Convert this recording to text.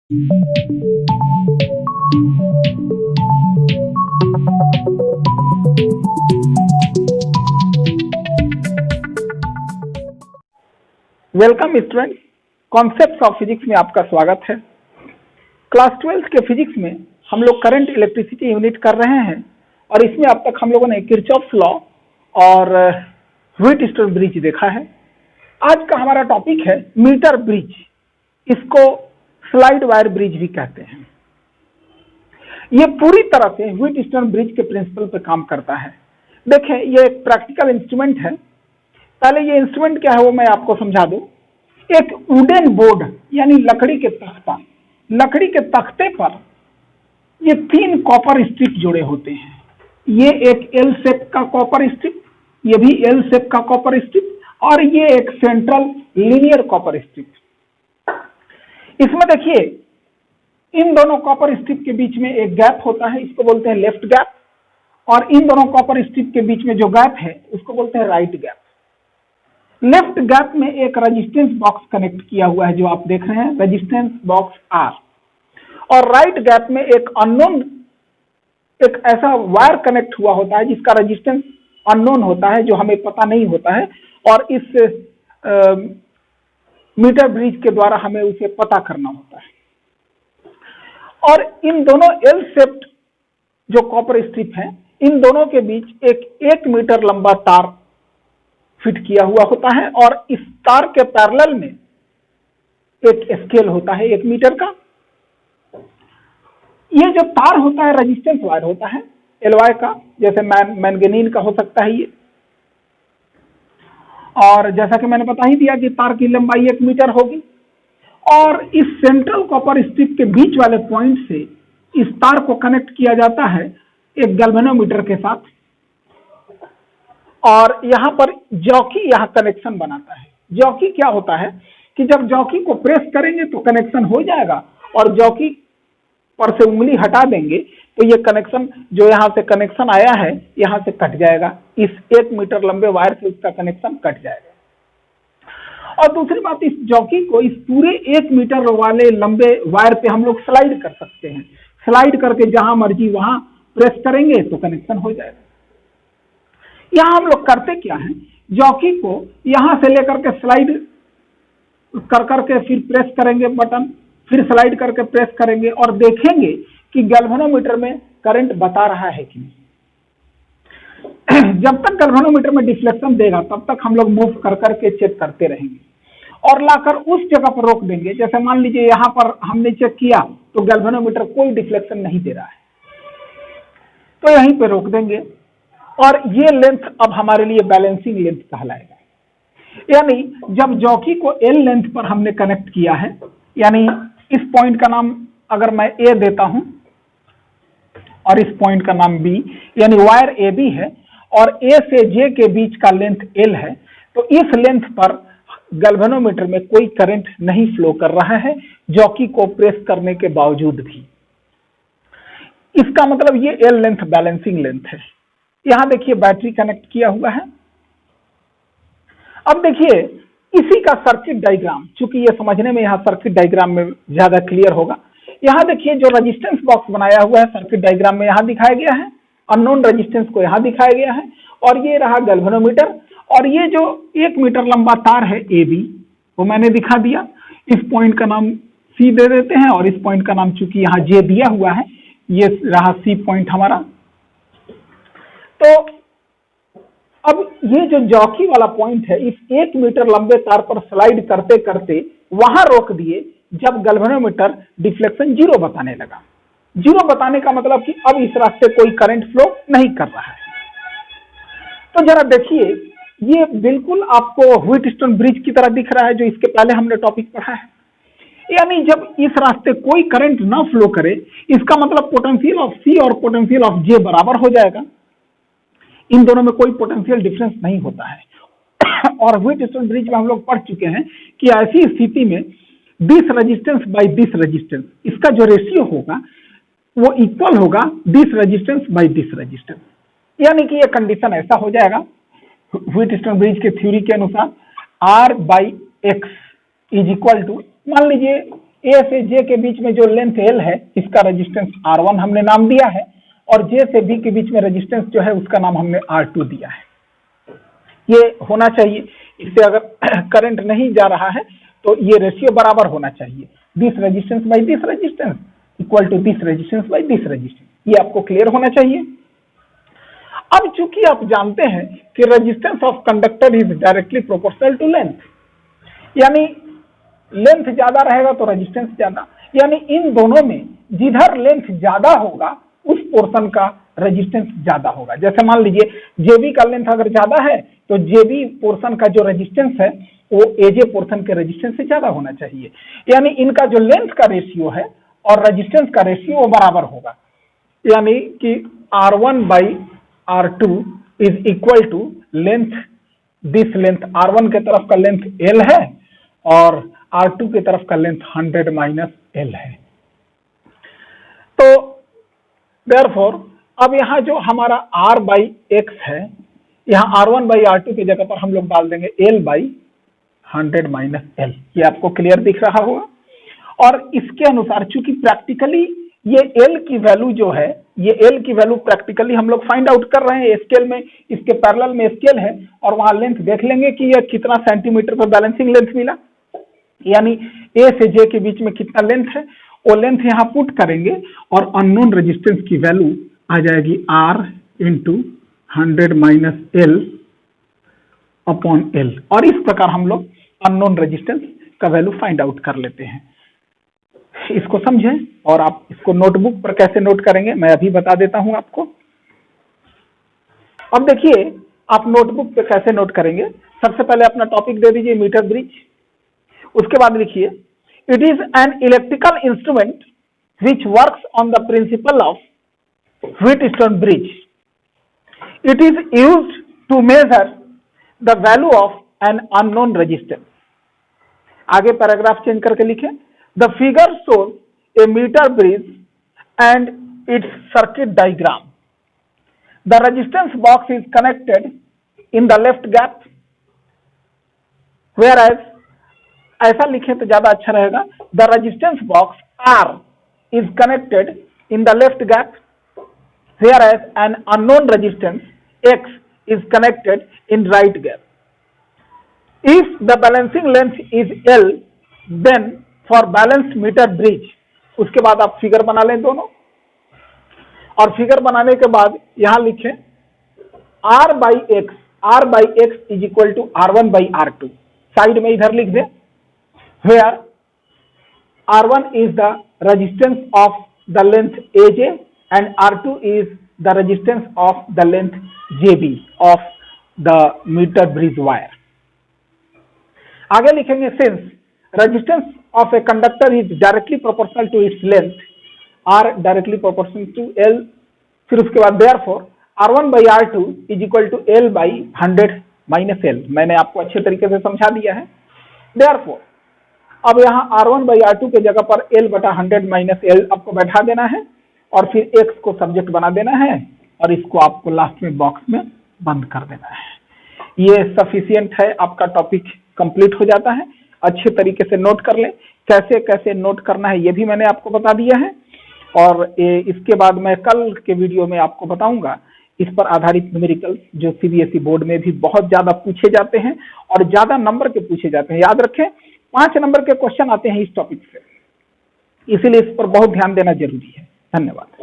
Welcome students, concepts of physics में आपका स्वागत है। क्लास 12 के फिजिक्स में हम लोग करंट इलेक्ट्रिसिटी यूनिट कर रहे हैं और इसमें अब तक हम लोगों ने किरचॉफ्स लॉ और व्हीटस्टोन ब्रिज देखा है। आज का हमारा टॉपिक है मीटर ब्रिज, इसको स्लाइड वायर ब्रिज भी कहते हैं। ये पूरी तरह से व्हीटस्टोन ब्रिज के प्रिंसिपल पर काम करता है। देखें, ये एक प्रैक्टिकल इंस्ट्रूमेंट है। पहले ये इंस्ट्रूमेंट क्या है वो मैं आपको समझा दूं। एक वुडन बोर्ड यानी लकड़ी के तख्ता, लकड़ी के तख्ते पर ये 3 कॉपर स्ट्रिप जुड़े होते हैं। ये एक एल शेप का कॉपर स्ट्रिप, ये भी एल शेप का कॉपर स्ट्रिप और ये एक सेंट्रल लीनियर कॉपर स्ट्रिप। इसमें देखिए, इन दोनों कॉपर स्ट्रिप के बीच में एक गैप होता है, इसको बोलते हैं लेफ्ट गैप, और इन दोनों कॉपर स्ट्रिप के बीच में जो गैप है उसको बोलते हैं राइट गैप। लेफ्ट गैप में एक रेजिस्टेंस बॉक्स कनेक्ट किया हुआ है जो आप देख रहे हैं, रेजिस्टेंस बॉक्स आर, और राइट गैप में एक अननोन, एक ऐसा वायर कनेक्ट हुआ होता है जिसका रेजिस्टेंस अननोन होता है, जो हमें पता नहीं होता है, और इस मीटर ब्रिज के द्वारा हमें उसे पता करना होता है। और इन दोनों एल शेप्ड जो कॉपर स्ट्रिप है, इन दोनों के बीच एक 1 मीटर लंबा तार फिट किया हुआ होता है, और इस तार के पैरेलल में एक स्केल होता है 1 मीटर का। ये जो तार होता है रेजिस्टेंस वायर होता है एलवाई का, जैसे मैंगनीन का हो सकता है ये, और जैसा कि मैंने बता ही दिया कि तार की लंबाई 1 मीटर होगी। और इस सेंट्रल कॉपर स्ट्रिप के बीच वाले पॉइंट से इस तार को कनेक्ट किया जाता है एक गैल्वेनोमीटर के साथ, और यहाँ पर जॉकी यहाँ कनेक्शन बनाता है। जॉकी क्या होता है कि जब जॉकी को प्रेस करेंगे तो कनेक्शन हो जाएगा, और जॉकी पर से उंगली हटा देंगे तो ये कनेक्शन, जो यहाँ से कनेक्शन आया है, यहाँ से कट जाएगा। इस 1 मीटर लंबे वायर से इसका कनेक्शन कट जाएगा। और दूसरी बात, इस जॉकी को इस पूरे 1 मीटर वाले लंबे वायर पे हम लोग स्लाइड कर सकते हैं। स्लाइड करके जहां मर्जी वहां प्रेस करेंगे तो कनेक्शन हो जाएगा। यहां हम लोग करते क्या है, जॉकी को यहां से लेकर के स्लाइड कर करके फिर प्रेस करेंगे बटन, फिर स्लाइड करके प्रेस करेंगे, और देखेंगे कि गैल्वेनोमीटर में करंट बता रहा है कि नहीं। जब तक गैल्वेनोमीटर में डिफ्लेक्शन देगा तब तक हम लोग मूव कर करके चेक करते रहेंगे, और लाकर उस जगह पर रोक देंगे। जैसे मान लीजिए यहां पर हमने चेक किया तो गैल्वेनोमीटर कोई डिफ्लेक्शन नहीं दे रहा है, तो यहीं पे रोक देंगे, और ये लेंथ अब हमारे लिए बैलेंसिंग लेंथ कहलाएगा। यानी जब जॉकी को एल लेंथ पर हमने कनेक्ट किया है, यानी इस पॉइंट का नाम अगर मैं ए देता हूं और इस पॉइंट का नाम बी, यानी वायर ए बी है और ए से जे के बीच का लेंथ एल है, तो इस लेंथ पर गैल्वेनोमीटर में कोई करंट नहीं फ्लो कर रहा है जॉकी को प्रेस करने के बावजूद भी। इसका मतलब ये एल लेंथ बैलेंसिंग लेंथ है। यहां देखिए बैटरी कनेक्ट किया हुआ है। अब देखिए इसी का सर्किट डायग्राम, चूंकि ये समझने में यहाँ सर्किट डायग्राम में ज्यादा क्लियर होगा। यहाँ देखिए जो रेजिस्टेंस बॉक्स बनाया हुआ है सर्किट डायग्राम में यहाँ दिखाया गया है, अननोन रेजिस्टेंस को यहाँ दिखाया गया है, और ये रहा गैल्वेनोमीटर, और ये जो 1 मीटर लंबा तार है ए बी, वो मैंने दिखा दिया। इस पॉइंट का नाम सी दे देते हैं, और इस पॉइंट का नाम चूंकि यहाँ जे दिया हुआ है, ये रहा सी पॉइंट हमारा। तो अब ये जो जॉकी वाला पॉइंट है, इस 1 मीटर लंबे तार पर स्लाइड करते करते वहां रोक दिए जब गैल्वेनोमीटर डिफ्लेक्शन 0 बताने लगा। 0 बताने का मतलब कि अब इस रास्ते कोई करंट फ्लो नहीं कर रहा है। तो जरा देखिए, ये बिल्कुल आपको व्हीटस्टोन ब्रिज की तरह दिख रहा है जो इसके पहले हमने टॉपिक पढ़ा है। यानी जब इस रास्ते कोई करंट ना फ्लो करे, इसका मतलब पोटेंशियल ऑफ सी और पोटेंशियल ऑफ जे बराबर हो जाएगा। इन दोनों में कोई पोटेंशियल डिफरेंस नहीं होता है। और व्हीटस्टोन ब्रिज में हम लोग पढ़ चुके हैं कि ऐसी स्थिति में this resistance by this resistance, इसका जो रेशियो होगा वो इक्वल होगा this resistance by this resistance. यानी कि ये कंडीशन ऐसा हो जाएगा व्हीटस्टोन ब्रिज के थ्योरी के अनुसार, R/X इज इक्वल टू, मान लीजिए ए से जे के बीच में जो लेंथ एल है इसका रेजिस्टेंस R1 हमने नाम दिया है, और जे से बी के बीच में रेजिस्टेंस जो है उसका नाम हमने R2 दिया है। ये होना चाहिए, इससे अगर करंट नहीं जा रहा है तो ये रेशियो बराबर होना चाहिए, this resistance by this resistance equal to this resistance by this resistance. ये आपको क्लियर होना चाहिए। अब चूंकि आप जानते हैं कि resistance of conductor is directly proportional to length, यानी लेंथ ज्यादा रहेगा तो रेजिस्टेंस ज्यादा, यानी इन दोनों में जिधर लेंथ ज्यादा होगा उस पोर्शन का रेजिस्टेंस ज्यादा होगा। जैसे मान लीजिए जेबी का लेंथ अगर ज्यादा है तो जेबी पोर्शन का जो रेजिस्टेंस है वो एजे पोर्शन के रेजिस्टेंस से ज्यादा होना चाहिए, यानी इनका जो लेंथ का रेशियो है और रेजिस्टेंस का रेशियो वो बराबर होगा, यानी कि R1 by R2 is equal to length, this length R1 के तरफ का लेंथ L है और R2 की तरफ का लेंथ 100 माइनस L है। तो देयरफॉर अब यहाँ जो हमारा R बाई X है, यहाँ R1 बाई R2 की जगह पर हम लोग डाल देंगे L बाई 100 माइनस L। ये आपको क्लियर दिख रहा होगा। और इसके अनुसार चूंकि प्रैक्टिकली ये L की वैल्यू जो है, ये L की वैल्यू प्रैक्टिकली हम लोग फाइंड आउट कर रहे हैं स्केल में, इसके पैरेलल में स्केल है और वहां लेंथ देख लेंगे कि ये कितना सेंटीमीटर पर बैलेंसिंग लेंथ मिला, यानी A से J के बीच में कितना लेंथ है वो लेंथ यहाँ पुट करेंगे और अननोन रेजिस्टेंस की वैल्यू आ जाएगी R into 100 minus L upon L, और इस प्रकार हम लोग अननोन रेजिस्टेंस का वैल्यू फाइंड आउट कर लेते हैं। इसको समझें और आप इसको नोटबुक पर कैसे नोट करेंगे मैं अभी बता देता हूं आपको। अब देखिए आप नोटबुक पे कैसे नोट करेंगे। सबसे पहले अपना टॉपिक दे दीजिए मीटर ब्रिज, उसके बाद लिखिए it is an electrical instrument which works on the principle of Wheatstone bridge. It is used to measure the value of an unknown resistance. आगे पैराग्राफ चेंज करके लिखें The figure shows a meter bridge and its circuit diagram. The resistance box is connected in the left gap, whereas ऐसा लिखें तो ज्यादा अच्छा रहेगा, the resistance box R is connected in the left gap, whereas an unknown resistance X is connected in right gap. If the balancing length is L, then for balance meter bridge, उसके बाद आप figure बना लें दोनों, और figure बनाने के बाद यहां लिखें R by x is equal to R1 by R2, side में इधर लिख दें, where R1 is the resistance of the length AJ and R2 is the resistance of the length JB of the meter bridge wire. आगे लिखेंगे since resistance of a conductor is directly proportional to its length, R directly proportional to L, फिर उसके बाद therefore R1 by R2 is equal to L by 100 minus L। मैंने आपको अच्छे तरीके से समझा दिया है। therefore अब यहाँ R1 by R2 के जगह पर L बटा 100 minus L आपको बैठा देना है और फिर X को सब्जेक्ट बना देना है और इसको आपको लास्ट में बॉक्स में बंद कर देना है। ये सफिशियंट है, आपका टॉपिक कंप्लीट हो जाता है। अच्छे तरीके से नोट कर लें, कैसे कैसे नोट करना है ये भी मैंने आपको बता दिया है, और इसके बाद मैं कल के वीडियो में आपको बताऊंगा इस पर आधारित न्यूमेरिकल्स जो सीबीएसई बोर्ड में भी बहुत ज्यादा पूछे जाते हैं और ज्यादा नंबर के पूछे जाते हैं। याद रखें 5 नंबर के क्वेश्चन आते हैं इस टॉपिक से, इसीलिए इस पर बहुत ध्यान देना जरूरी है। धन्यवाद।